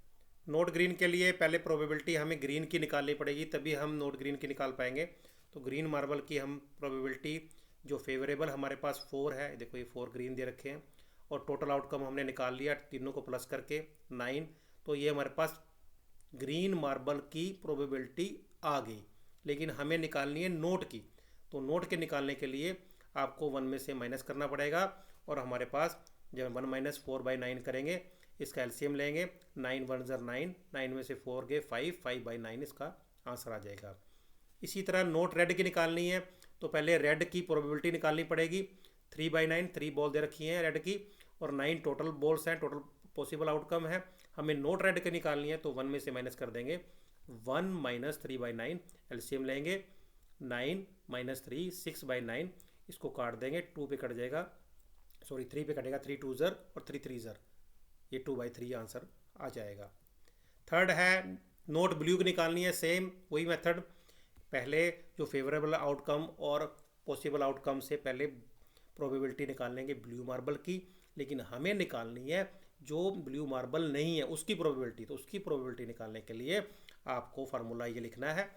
नोट ग्रीन के लिए पहले प्रोबेबिलिटी हमें ग्रीन की निकालनी पड़ेगी, तभी हम नोट ग्रीन की निकाल पाएंगे। तो ग्रीन मार्बल की हम प्रोबेबिलिटी जो फेवरेबल हमारे पास 4 है, देखो ये 4 ग्रीन दे रखे हैं, और टोटल आउटकम हमने निकाल लिया तीनों को प्लस करके 9। तो ये हमारे पास ग्रीन मार्बल की प्रोबेबिलिटी आ गई। लेकिन हमें निकालनी है नोट की। तो नोट के निकालने के लिए आपको 1 में से माइनस करना पड़ेगा, और हमारे पास जब 1 माइनस 4/9 करेंगे, इसका एलसीएम लेंगे, 9 1 ज़र 9, 9 में से 4 गए 5, 5/9 इसका आंसर आ जाएगा। इसी तरह नोट रेड की निकालनी है, तो पहले रेड की प्रोबेबिलिटी निकालनी पड़ेगी। 3/9, 3 बॉल दे रखी हैं रेड की, और 9 टोटल बॉल्स हैं, टोटल पॉसिबल आउटकम है। हमें नोट रेड की निकालनी है, तो 1 में से माइनस कर देंगे, 1 माइनस 3/9, एलसीएम लेंगे, 9 माइनस 3, 6/9, इसको काट देंगे, 2 पे कट जाएगा, सॉरी 3 पे कटेगा, 3 2 ज़र और 3 3 ज़र, ये 2/3 आंसर आ जाएगा। थर्ड है नोट ब्लू की निकालनी है, सेम वही मेथड। पहले जो फेवरेबल आउटकम और पॉसिबल आउटकम से पहले प्रोबेबिलिटी निकाल लेंगे ब्लू मार्बल की, लेकिन हमें निकालनी है जो ब्लू मार्बल नहीं है उसकी प्रोबेबिलिटी। तो उसकी प्रोबेबिलिटी निकालने के लिए आपको फार्मूला ये लिखना है,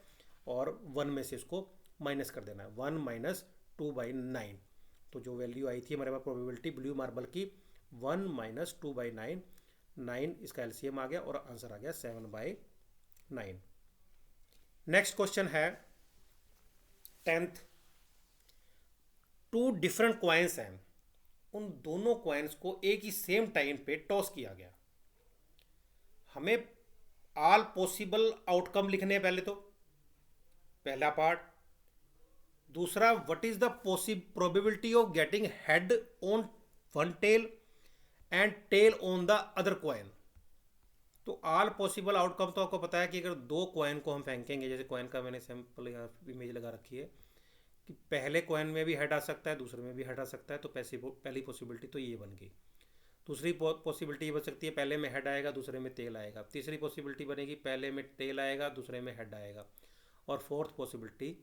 और 1 में से इसको माइनस कर देना है, 1 माइनस 2/9। तो जो वैल्यू आई थी हमारे पास प्रोबेबिलिटी ब्लू मार्बल की, 1 माइनस 2/9, 9 इसका एलसीएम आ गया, और आंसर आ गया 7/9। नेक्स्ट क्वेश्चन है 10th। 2 डिफरेंट कॉइन्स हैं, उन दोनों कॉइन्स को एक ही सेम टाइम पे टॉस किया गया। हमें ऑल पॉसिबल आउटकम लिखने हैं पहले, तो पहला पार्ट। दूसरा, what is the probability of getting head on one tail and tail on the other coin. तो ऑल पॉसिबल आउटकम तो आपको पता है कि अगर दो कॉइन को हम फेंकेंगे, जैसे कॉइन का मैंने सैंपल यहाँ इमेज लगा रखी है कि पहले कॉइन में भी हेड आ सकता है, दूसरे में भी हेड आ सकता है, तो पहली पॉसिबिलिटी तो ये बन गई। दूसरी पॉसिबिलिटी ये बन सकती है, पहले में हेड आएगा, दूसरे में टेल आएगा। तीसरी पॉसिबिलिटी बनेगी, पहले में टेल आएगा, दूसरे में हेड आएगा। और फोर्थ पॉसिबिलिटी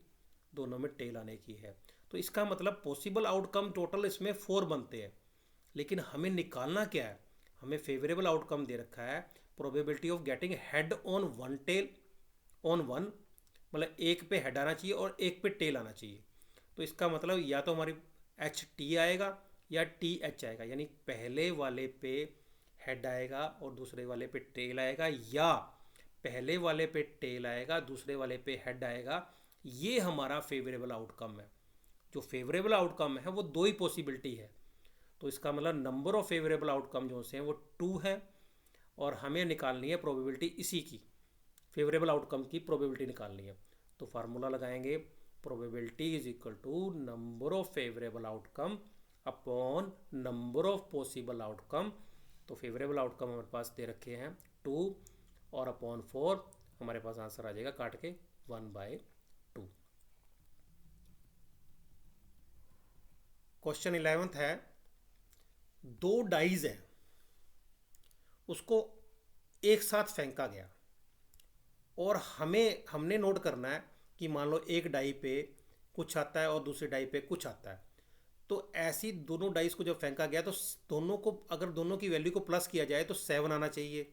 दोनों में टेल आने की है। तो इसका मतलब पॉसिबल आउटकम टोटल इसमें 4 बनते हैं। लेकिन हमें निकालना क्या है, हमें फेवरेबल आउटकम दे रखा है, probability of getting head on one tail on one, मतलब एक पे हेड आना चाहिए और एक पे टेल आना चाहिए। तो इसका मतलब या तो हमारी एच टी आएगा या टी एच आएगा, यानी पहले वाले पे हेड आएगा और दूसरे वाले पे टेल आएगा, या पहले वाले पे टेल आएगा, दूसरे वाले पे हेड आएगा। ये हमारा फेवरेबल आउटकम है। जो फेवरेबल आउटकम है वो 2 ही पॉसिबिलिटी है। तो इसका मतलब नंबर ऑफ फेवरेबल आउटकम जो से हैं वो 2 है, और हमें निकालनी है प्रोबेबिलिटी इसी की, फेवरेबल आउटकम की प्रोबेबिलिटी निकालनी है। तो फार्मूला लगाएंगे, probability is equal to number of favourable outcome upon number of possible outcome. तो फेवरेबल आउटकम हमारे पास दे रखे हैं 2, और अपॉन 4 हमारे पास आंसर आ जाएगा काट के 1/2। क्वेश्चन 11th है, 2 डाइज हैं, उसको एक साथ फेंका गया, और हमने नोट करना है कि मान लो एक डाई पे कुछ आता है और दूसरी डाई पे कुछ आता है। तो ऐसी दोनों डाइस को जब फेंका गया, तो दोनों को अगर दोनों की वैल्यू को प्लस किया जाए तो 7 आना चाहिए,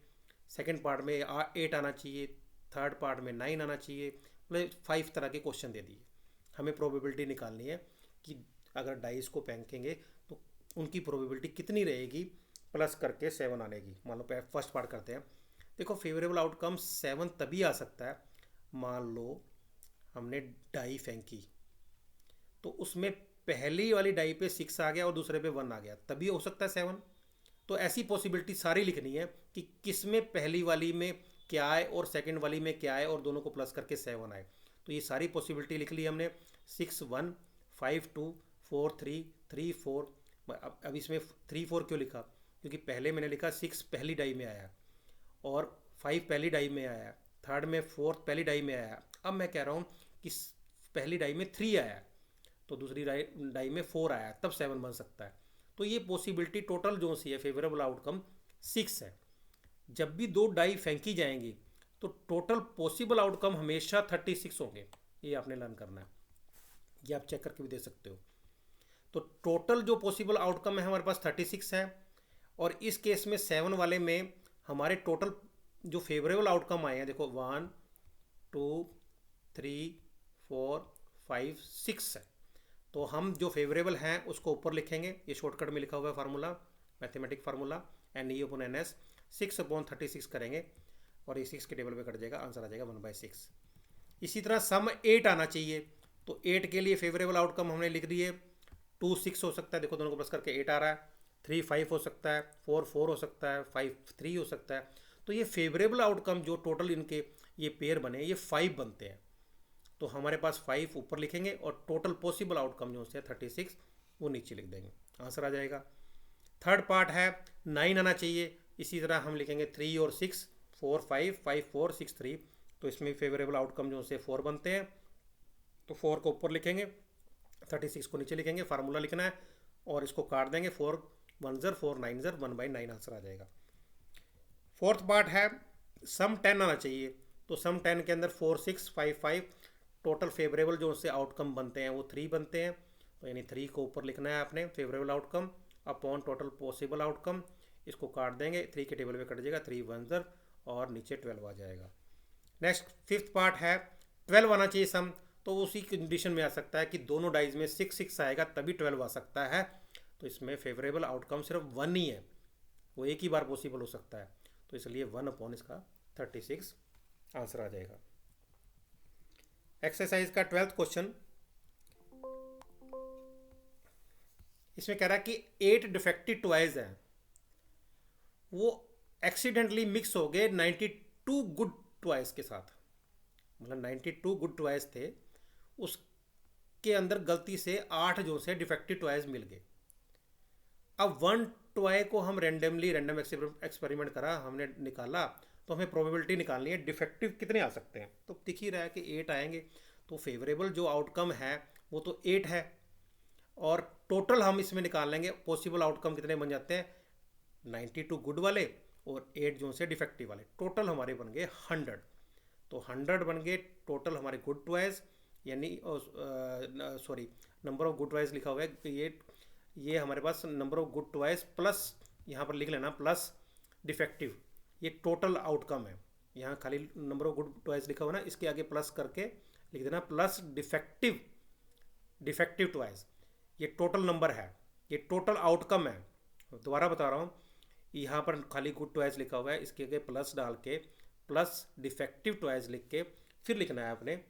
सेकंड पार्ट में 8 आना चाहिए, थर्ड पार्ट में 9 आना चाहिए, मतलब 5 तरह के क्वेश्चन दे दिए। हमें प्रोबेबिलिटी निकालनी है कि अगर डाइस को फेंकेंगे तो उनकी प्रोबेबिलिटी कितनी रहेगी प्लस करके 7 आने की। मान लो फर्स्ट पार्ट करते हैं। देखो फेवरेबल आउटकम 7 तभी आ सकता है, मान लो हमने डाई फेंकी तो उसमें पहली वाली डाई पे 6 आ गया और दूसरे पे 1 आ गया, तभी हो सकता है 7। तो ऐसी पॉसिबिलिटी सारी लिखनी है कि किस में पहली वाली में क्या आए और सेकंड वाली में क्या आए, और दोनों को प्लस करके 7 आए। तो ये सारी पॉसिबिलिटी लिख ली हमने, 6 1 5 2 4 3 3 4। अब इसमें 3 4 क्यों लिखा, क्योंकि पहले मैंने लिखा 6 पहली डाई में आया और 5 पहली डाई में आया, थर्ड में 4 पहली डाई में आया। अब मैं कह रहा हूँ कि पहली डाई में 3 आया तो दूसरी डाई में 4 आया, तब 7 बन सकता है। तो ये पॉसिबिलिटी टोटल जो सी है फेवरेबल आउटकम 6 है। जब भी 2 डाई फेंकी जाएंगी तो टोटल पॉसिबल आउटकम हमेशा 36 होंगे। ये आपने लर्न करना है, ये आप चेक करके भी दे सकते हो। तो टोटल जो पॉसिबल आउटकम है हमारे पास 36 है, और इस केस में 7 वाले में हमारे टोटल जो फेवरेबल आउटकम आए हैं, देखो 1 2 3 4 5 6 है, तो हम जो फेवरेबल हैं उसको ऊपर लिखेंगे। ये शॉर्टकट में लिखा हुआ है फार्मूला, मैथमेटिक फार्मूला, NE/NS 6/36 करेंगे और ये 6 के टेबल पे कट जाएगा, आंसर आ जाएगा 1/6। इसी तरह सम 8 आना चाहिए, तो 8 के लिए फेवरेबल आउटकम हमने लिख दिए। 2 6 हो सकता है, देखो दोनों को प्लस करके 8 आ रहा है। 3 5 हो सकता है, 4 4 हो सकता है, 5 3 हो सकता है। तो ये फेवरेबल आउटकम जो टोटल इनके ये पेयर बने, ये 5 बनते हैं। तो हमारे पास 5 ऊपर लिखेंगे और टोटल पॉसिबल आउटकम जो है 36 वो नीचे लिख देंगे, आंसर आ जाएगा। थर्ड पार्ट है 9 आना चाहिए, इसी तरह हम लिखेंगे 3 और 6, 4 5 5 4 6 3। तो इसमें फेवरेबल आउटकम जो है 4 बनते हैं, तो 4 को ऊपर लिखेंगे, 36 को नीचे लिखेंगे, फार्मूला लिखना है और इसको काट देंगे। 4 1 ज़र 4 9 ज़र 1/9 आंसर आ जाएगा। फोर्थ पार्ट है सम 10 आना चाहिए, तो सम 10 के अंदर 4 6 5 5 टोटल फेवरेबल जो उससे आउटकम बनते हैं वो 3 बनते हैं। तो यानी 3 को ऊपर लिखना है आपने, favourable outcome upon total possible outcome, इसको काट देंगे, 3 के टेबल पे कट जाएगा, 3 1 ज़र और नीचे 12 आ जाएगा। नेक्स्ट फिफ्थ पार्ट है 12 आना चाहिए सम, तो उसी कंडीशन में आ सकता है कि दोनों डाइज में 6 6 आएगा तभी 12 आ सकता है। तो इसमें फेवरेबल आउटकम सिर्फ 1 ही है, वो एक ही बार पॉसिबल हो सकता है, तो इसलिए 1 अपॉन इसका 36 आंसर आ जाएगा। एक्सरसाइज का 12th क्वेश्चन, इसमें कह रहा है कि 8 डिफेक्टिव टॉयज हैं, वो एक्सीडेंटली मिक्स हो गए 92 गुड टॉयज के साथ। मतलब 92 गुड टॉयज थे, उसके अंदर गलती से 8 जो से डिफेक्टिव टॉयज मिल गए। अब 1 टॉय को हम रैंडम एक्सपेरिमेंट करा, हमने निकाला, तो हमें प्रोबेबिलिटी निकालनी है डिफेक्टिव कितने आ सकते हैं। तो दिख ही रहा है कि 8 आएंगे, तो फेवरेबल जो आउटकम है वो तो 8 है, और टोटल हम इसमें निकाल लेंगे पॉसिबल आउटकम कितने बन जाते हैं, 92 गुड वाले और 8 जो से डिफेक्टिव वाले, टोटल हमारे बन गए 100। तो 100 बन गए टोटल हमारे गुड टॉयज, यानी sorry number of good toys लिखा हुआ है कि ये हमारे पास number of good toys plus यहाँ पर लिख लेना प्लस डिफेक्टिव, ये टोटल आउटकम है। यहाँ खाली नंबर ऑफ गुड टॉयज लिखा हुआ ना, इसके आगे प्लस करके लिख देना प्लस डिफेक्टिव टॉयज, ये टोटल नंबर है, ये टोटल आउटकम है। दोबारा बता रहा हूँ, यहाँ पर खाली गुड टॉयज लिखा हुआ है, इसके आगे प्लस डाल के प्लस डिफेक्टिव टॉयज लिख के फिर लिखना है आपने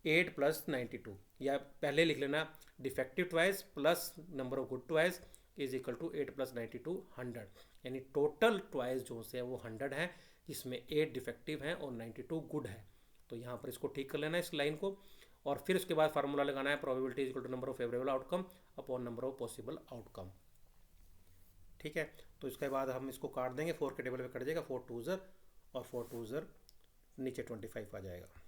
8 + 92, या पहले लिख लेना defective toys plus number of good toys is equal to 8 + 92 100। यानी टोटल टॉयज जो से वो 100 है, जिसमें 8 डिफेक्टिव हैं और 92 गुड है। तो यहाँ पर इसको ठीक कर लेना है इस लाइन को, और फिर उसके बाद फार्मूला लगाना है probability is equal to number of favourable outcome upon number of possible outcome. ठीक है, तो इसके बाद हम इसको काट देंगे, 4 के टेबल पे कट जाएगा, 4 2 ज़र और 4 2 ज़र नीचे 25 आ जाएगा।